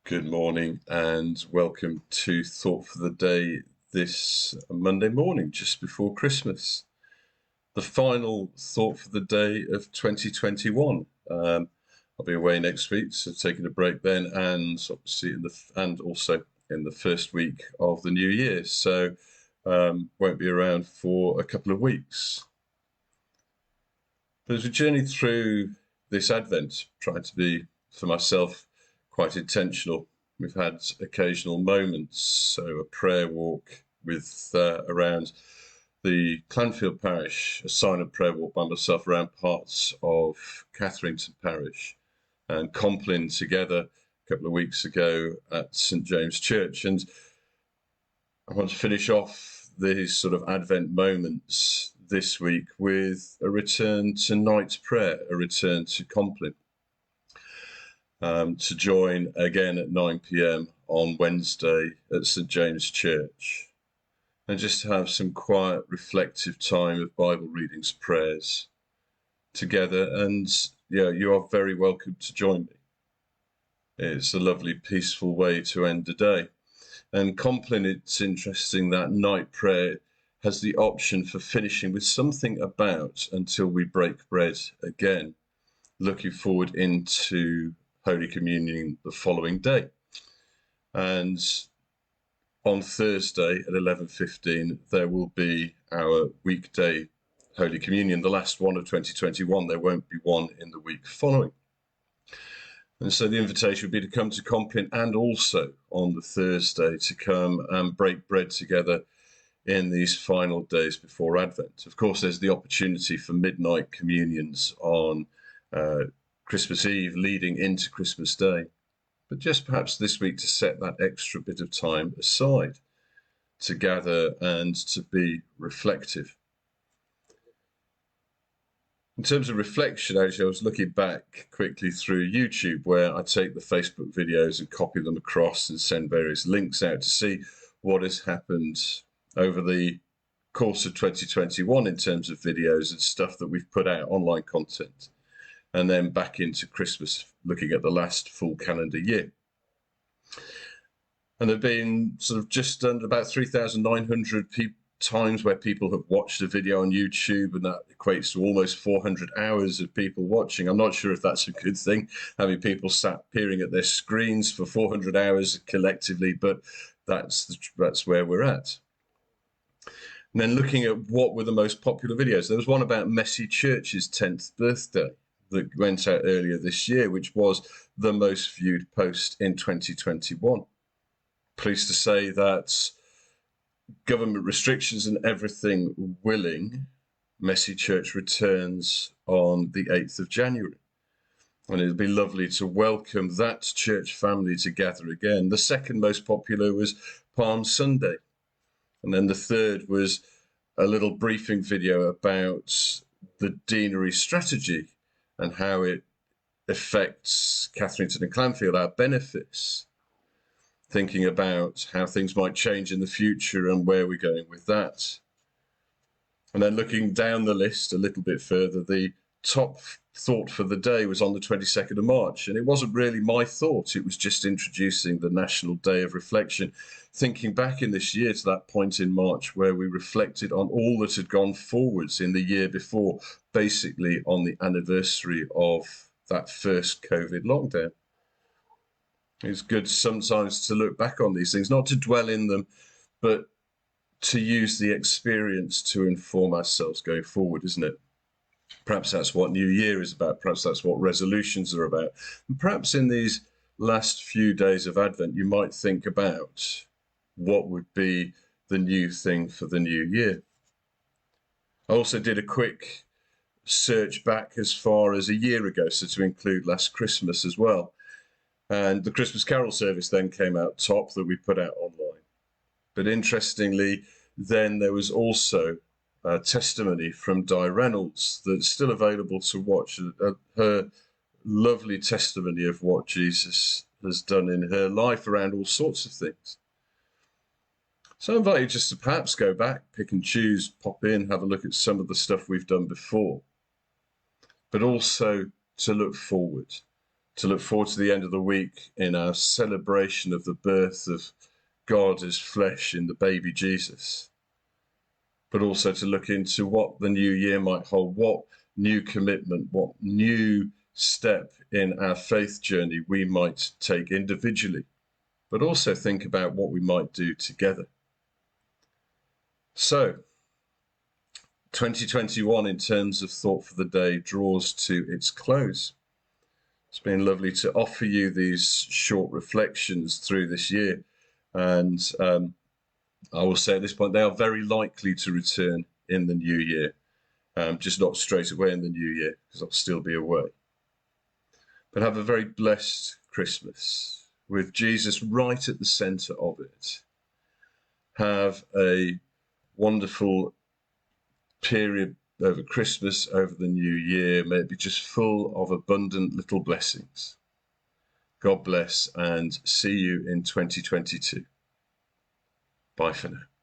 Good morning and welcome to Thought for the Day this Monday morning, just before Christmas. The final Thought for the Day of 2021. I'll be away next week, so taking a break then, and obviously also in the first week of the new year. So won't be around for a couple of weeks. But as we journey through this Advent, trying to be, for myself, quite intentional. We've had occasional moments, so a prayer walk with around the Clanfield parish, a silent prayer walk by myself around parts of Catherington parish, and Complin together a couple of weeks ago at St James Church. And I want to finish off these sort of Advent moments this week with a return to night prayer, a return to Complin. To join again at 9 p.m. on Wednesday at St James Church, and just to have some quiet, reflective time of Bible readings, prayers together. And yeah, you are very welcome to join me. It's a lovely, peaceful way to end the day. And Complin, it's interesting that night prayer has the option for finishing with something about until we break bread again, looking forward into Holy Communion the following day. And on Thursday at 11:15, there will be our weekday Holy Communion, the last one of 2021. There won't be one in the week following. And so the invitation would be to come to Complin, and also on the Thursday to come and break bread together in these final days before Advent. Of course, there's the opportunity for midnight communions on Christmas Eve leading into Christmas Day, but just perhaps this week to set that extra bit of time aside to gather and to be reflective. In terms of reflection, actually, I was looking back quickly through YouTube, where I take the Facebook videos and copy them across and send various links out to see what has happened over the course of 2021 in terms of videos and stuff that we've put out, online content. And then back into Christmas, looking at the last full calendar year. And there have been sort of just under about 3,900 times where people have watched a video on YouTube, and that equates to almost 400 hours of people watching. I'm not sure if that's a good thing, having people sat peering at their screens for 400 hours collectively, but that's where we're at. And then looking at what were the most popular videos, there was one about Messy Church's 10th birthday that went out earlier this year, which was the most viewed post in 2021. Pleased to say that government restrictions and everything willing, Messy Church returns on the 8th of January. And it'll be lovely to welcome that church family to gather again. The second most popular was Palm Sunday. And then the third was a little briefing video about the deanery strategy and how it affects Catherington and Clanfield, our benefice, thinking about how things might change in the future and where we're going with that. And then looking down the list a little bit further, the top thought for the day was on the 22nd of March. And it wasn't really my thought, it was just introducing the National Day of Reflection, thinking back in this year to that point in March where we reflected on all that had gone forwards in the year before, basically on the anniversary of that first COVID lockdown. It's good sometimes to look back on these things, not to dwell in them, but to use the experience to inform ourselves going forward, isn't it? Perhaps that's what New Year is about. Perhaps that's what resolutions are about. And perhaps in these last few days of Advent, you might think about what would be the new thing for the new year. I also did a quick search back as far as a year ago, so to include last Christmas as well. And the Christmas Carol service then came out top that we put out online. But interestingly, then there was also a testimony from Di Reynolds that's still available to watch, her lovely testimony of what Jesus has done in her life around all sorts of things. So I invite you just to perhaps go back, pick and choose, pop in, have a look at some of the stuff we've done before, but also to look forward, to look forward to the end of the week in our celebration of the birth of God as flesh in the baby Jesus, but also to look into what the new year might hold, what new commitment, what new step in our faith journey we might take individually, but also think about what we might do together. So, 2021 in terms of Thought for the Day draws to its close. It's been lovely to offer you these short reflections through this year. And I will say at this point, they are very likely to return in the new year, just not straight away in the new year, because I'll still be away. But have a very blessed Christmas with Jesus right at the center of it. Have a wonderful period over Christmas, over the new year. May it be just full of abundant little blessings. God bless, and see you in 2022. Bye for now.